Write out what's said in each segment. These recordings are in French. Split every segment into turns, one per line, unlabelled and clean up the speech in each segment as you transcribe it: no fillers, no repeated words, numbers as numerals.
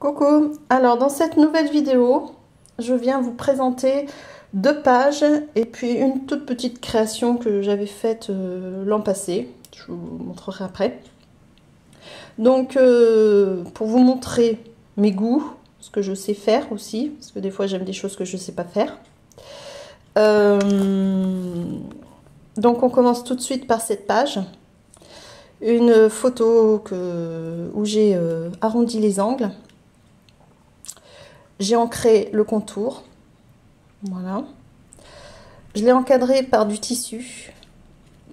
Coucou, alors dans cette nouvelle vidéo, je viens vous présenter 2 pages et puis une toute petite création que j'avais faite l'an passé. Je vous montrerai après. Donc pour vous montrer mes goûts, ce que je sais faire aussi, parce que des fois j'aime des choses que je ne sais pas faire. Donc on commence tout de suite par cette page. Une photo où j'ai arrondi les angles. J'ai ancré le contour, voilà. Je l'ai encadré par du tissu.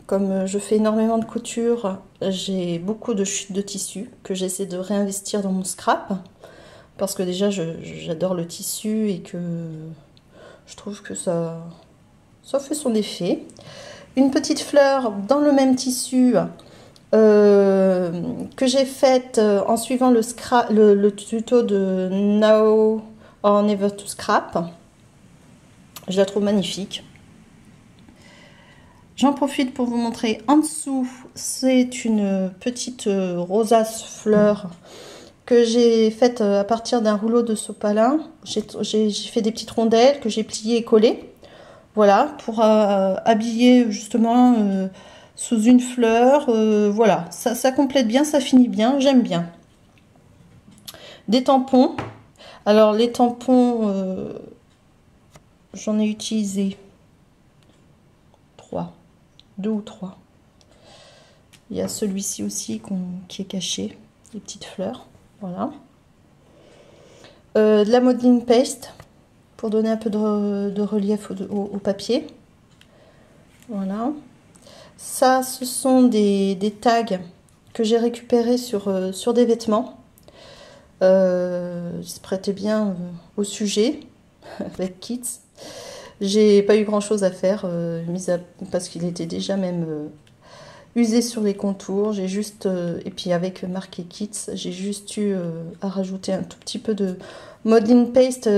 Comme je fais énormément de couture, j'ai beaucoup de chutes de tissu que j'essaie de réinvestir dans mon scrap. Parce que déjà, j'adore le tissu et que je trouve que ça fait son effet. Une petite fleur dans le même tissu que j'ai faite en suivant le tuto de Now or Never to Scrap. Je la trouve magnifique. J'en profite pour vous montrer en dessous, c'est une petite rosace fleur que j'ai faite à partir d'un rouleau de sopalin. J'ai fait des petites rondelles que j'ai pliées et collées. Voilà, pour habiller justement sous une fleur. Voilà, ça complète bien, ça finit bien, j'aime bien. Des tampons. Alors les tampons, j'en ai utilisé 2 ou 3. Il y a celui-ci aussi qui est caché, les petites fleurs. Voilà. De la modeling paste pour donner un peu de relief au papier. Voilà. Ça, ce sont des tags que j'ai récupérés sur des vêtements. Ils se prêtaient bien au sujet avec Kids. J'ai pas eu grand chose à faire, parce qu'il était déjà même usé sur les contours. J'ai juste, et puis avec marqué Kids, j'ai juste eu à rajouter un tout petit peu de modeling paste,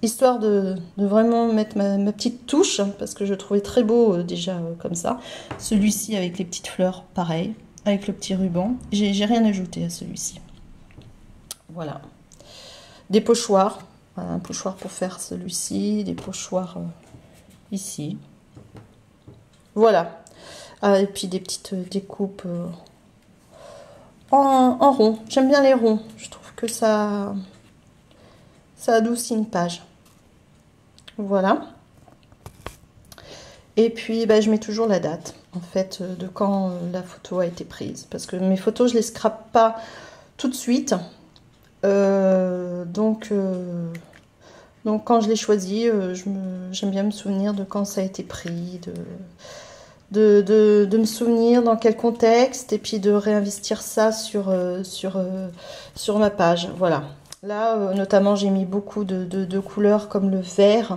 histoire de vraiment mettre ma petite touche, parce que je trouvais très beau déjà comme ça. Celui-ci avec les petites fleurs, pareil, avec le petit ruban. J'ai rien ajouté à celui-ci. Voilà. Des pochoirs. Voilà, un pochoir pour faire celui-ci. Des pochoirs ici. Voilà. Et puis des petites découpes en rond. J'aime bien les ronds. Je trouve que ça adoucit une page. Voilà. Et puis je mets toujours la date en fait de quand la photo a été prise. Parce que mes photos, je les scrape pas tout de suite. Donc quand je l'ai choisi, j'aime bien me souvenir de quand ça a été pris, de me souvenir dans quel contexte, et puis de réinvestir ça sur ma page. Voilà. Là, notamment, j'ai mis beaucoup de couleurs comme le vert.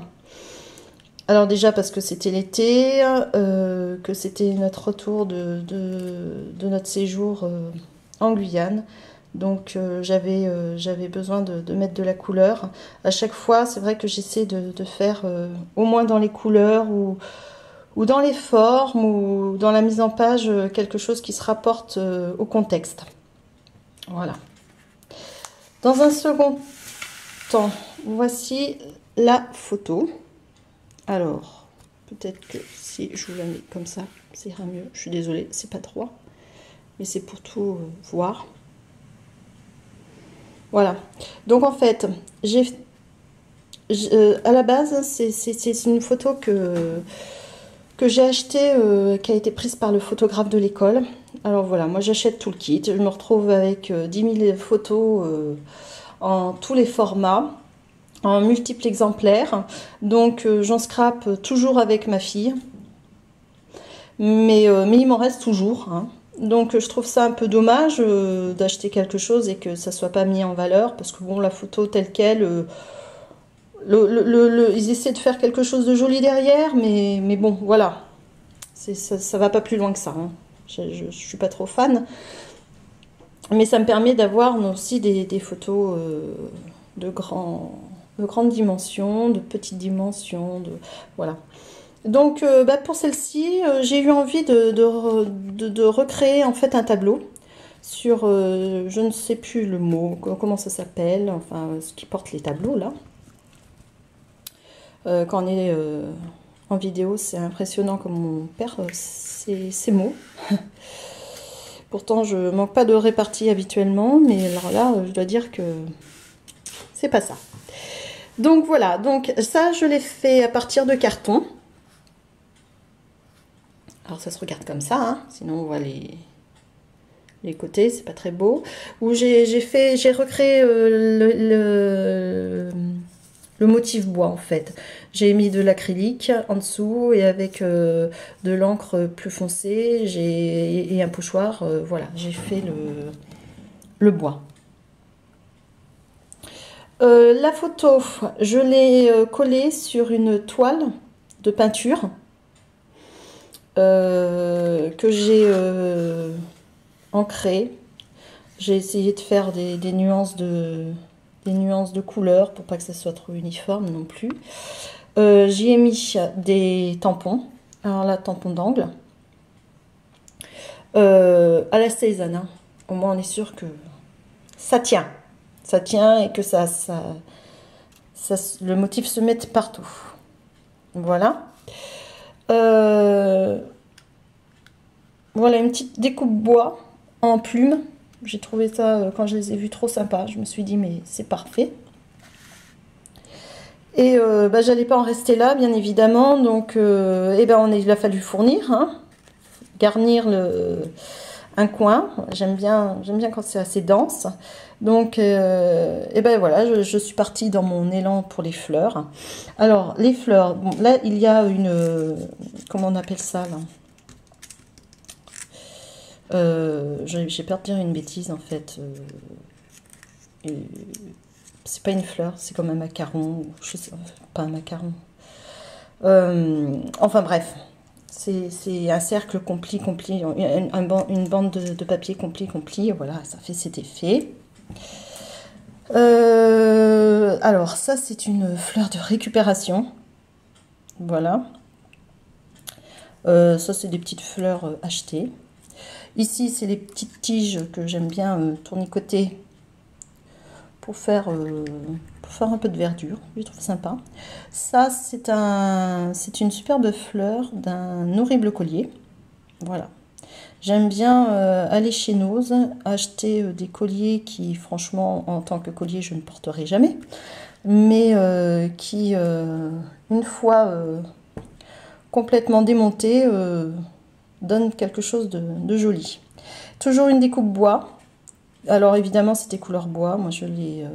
Alors déjà parce que c'était l'été, que c'était notre retour de notre séjour en Guyane. Donc j'avais besoin de mettre de la couleur. À chaque fois, c'est vrai que j'essaie de faire au moins dans les couleurs ou dans les formes ou dans la mise en page quelque chose qui se rapporte au contexte. Voilà. Dans un second temps, voici la photo. Alors, peut-être que si je vous la mets comme ça, ça ira mieux. Je suis désolée, c'est pas droit, mais c'est pour tout voir. Voilà, donc en fait, à la base, c'est une photo que j'ai achetée, qui a été prise par le photographe de l'école. Alors voilà, moi j'achète tout le kit, je me retrouve avec 10 000 photos en tous les formats, en multiples exemplaires. Donc j'en scrape toujours avec ma fille, mais il m'en reste toujours, hein. Donc je trouve ça un peu dommage d'acheter quelque chose et que ça soit pas mis en valeur, parce que bon, la photo telle qu'elle, ils essaient de faire quelque chose de joli derrière, mais bon, voilà, ça va pas plus loin que ça, hein. Je suis pas trop fan, mais ça me permet d'avoir aussi des photos de grandes dimensions, de petites dimensions, voilà. Donc pour celle-ci, j'ai eu envie de recréer en fait un tableau. sur, je ne sais plus le mot, comment ça s'appelle, enfin, ce qui porte les tableaux, là. Quand on est en vidéo, c'est impressionnant comme on perd ces mots. Pourtant, je manque pas de répartie habituellement, mais alors là, je dois dire que c'est pas ça. Donc voilà, donc ça, je l'ai fait à partir de carton. Alors ça se regarde comme ça, hein, sinon on voit les côtés, c'est pas très beau. Où j'ai recréé le motif bois en fait. J'ai mis de l'acrylique en dessous et avec de l'encre plus foncée et un pochoir. Voilà, j'ai fait le bois. La photo, je l'ai collée sur une toile de peinture que j'ai ancrée. J'ai essayé de faire des nuances de couleurs pour pas que ça soit trop uniforme non plus. J'y ai mis des tampons. Alors là, tampons d'angle. À la Cézanne, hein. Au moins on est sûr que ça tient. Ça tient et que le motif se mette partout. Voilà. Voilà une petite découpe bois en plumes. J'ai trouvé ça, quand je les ai vus, trop sympa. Je me suis dit, mais c'est parfait. Et bah, j'allais pas en rester là, bien évidemment. Donc, il a fallu fournir, hein, garnir un coin. J'aime bien quand c'est assez dense. Donc, voilà, je suis partie dans mon élan pour les fleurs. Alors, les fleurs, bon, là, il y a comment on appelle ça, là? J'ai peur de dire une bêtise, en fait. C'est pas une fleur, c'est comme un macaron. Je sais pas un macaron. Enfin, bref. C'est un cercle compli, une bande de papier compli, voilà, ça fait cet effet. Alors, ça, c'est une fleur de récupération. Voilà. Ça, c'est des petites fleurs achetées. Ici, c'est les petites tiges que j'aime bien tournicoter pour faire un peu de verdure. Je trouve sympa. Ça, c'est une superbe fleur d'un horrible collier. Voilà. J'aime bien aller chez Nose, acheter des colliers qui, franchement, en tant que collier, je ne porterai jamais. Mais qui, une fois complètement démontés, donnent quelque chose de joli. Toujours une découpe bois. Alors évidemment, c'était couleur bois. Moi, je l'ai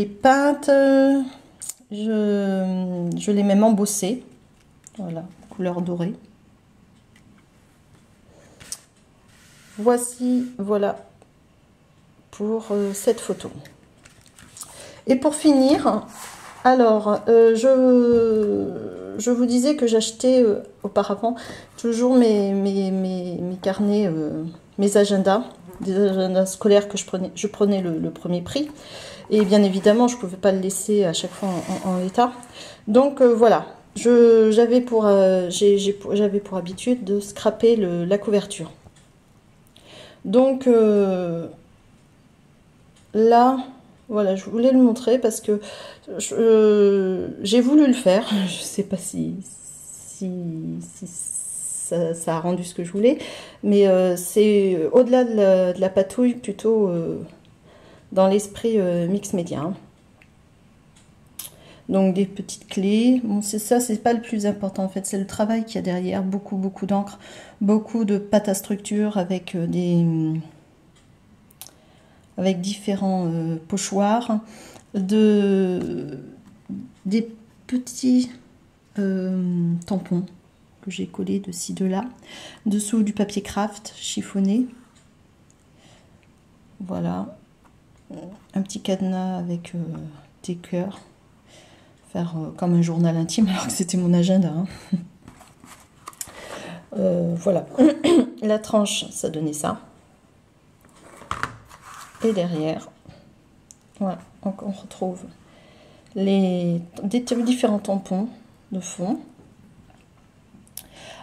peinte. Je l'ai même embossée. Voilà, couleur dorée. Voici, voilà, pour cette photo. Et pour finir, alors, je vous disais que j'achetais auparavant toujours mes carnets, mes agendas, des agendas scolaires que je prenais le premier prix. Et bien évidemment, je ne pouvais pas le laisser à chaque fois en l'état. Donc voilà, j'avais pour habitude de scraper la couverture. Donc là, voilà, je voulais le montrer parce que j'ai voulu le faire. Je ne sais pas si ça a rendu ce que je voulais, mais c'est au-delà de la patouille, plutôt dans l'esprit mix média. Hein. Donc des petites clés. Bon, c'est ça, c'est pas le plus important en fait, c'est le travail qu'il y a derrière. Beaucoup d'encre, beaucoup de pâte à structure avec avec différents pochoirs, des petits tampons que j'ai collés de ci, de là. Dessous du papier craft chiffonné. Voilà. Un petit cadenas avec des cœurs. Faire comme un journal intime alors que c'était mon agenda. Hein. Voilà. La tranche, ça donnait ça. Et derrière, voilà, donc on retrouve des différents tampons de fond.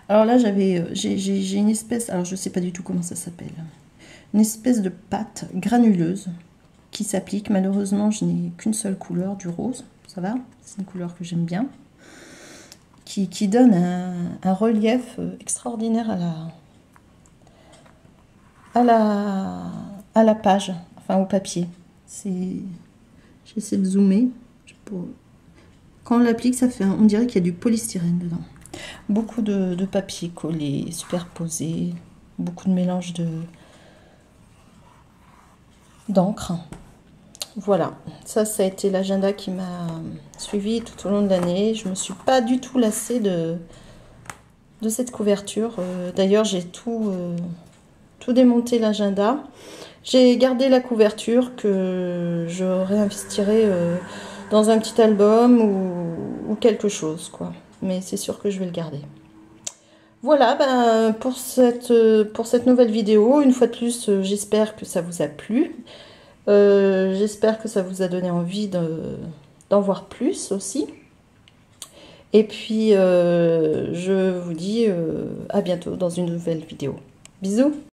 Alors là, j'ai une espèce, alors je sais pas du tout comment ça s'appelle, une espèce de pâte granuleuse qui s'applique. Malheureusement, je n'ai qu'une seule couleur, du rose, ça va, c'est une couleur que j'aime bien, qui donne un relief extraordinaire à la page, enfin au papier. J'essaie de zoomer. Quand on l'applique, ça fait, on dirait qu'il y a du polystyrène dedans. Beaucoup de papier collé, superposé, beaucoup de mélange d'encre. Voilà, ça a été l'agenda qui m'a suivi tout au long de l'année. Je me suis pas du tout lassée de cette couverture. D'ailleurs, j'ai tout démonté l'agenda. J'ai gardé la couverture que je réinvestirai dans un petit album ou quelque chose, quoi. Mais c'est sûr que je vais le garder. Voilà, ben, pour cette nouvelle vidéo, une fois de plus, j'espère que ça vous a plu. J'espère que ça vous a donné envie d'en voir plus aussi. Et puis, je vous dis à bientôt dans une nouvelle vidéo. Bisous!